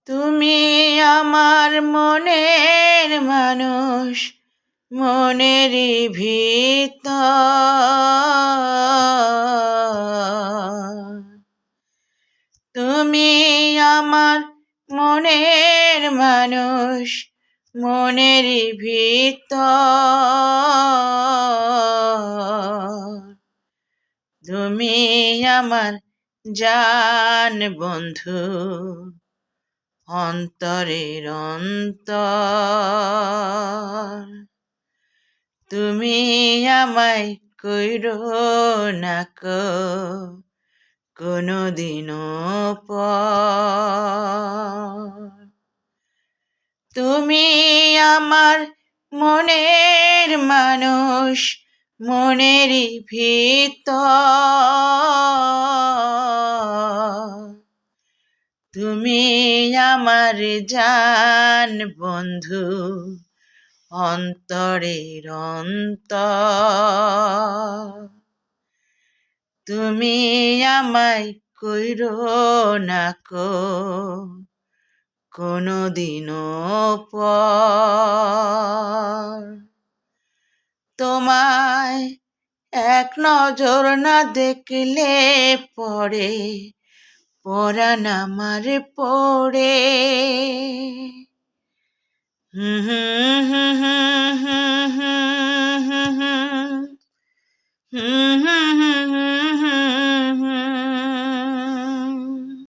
তুমি আমার মনের মানুষ, মনেরই ভিতর। তুমি আমার মনের মানুষ, মনেরই ভিতর। তুমি আমার জান বন্ধু, অন্তরের অন্তর। তুমি আমায় কইরো না কোনোদিনও পর। তুমি আমার মনের মানুষ, মনেরই ভিতর। তুমি আমার জান বন্ধু, অন্তরের অন্তর। তুমি আমায় কইরো না কোনোদিনও পর। তোমায় এক নজর না দেখলে পরে পরাণ আমার পড়ে। হুম হুম হুম হুম হুম হুম হুম হুম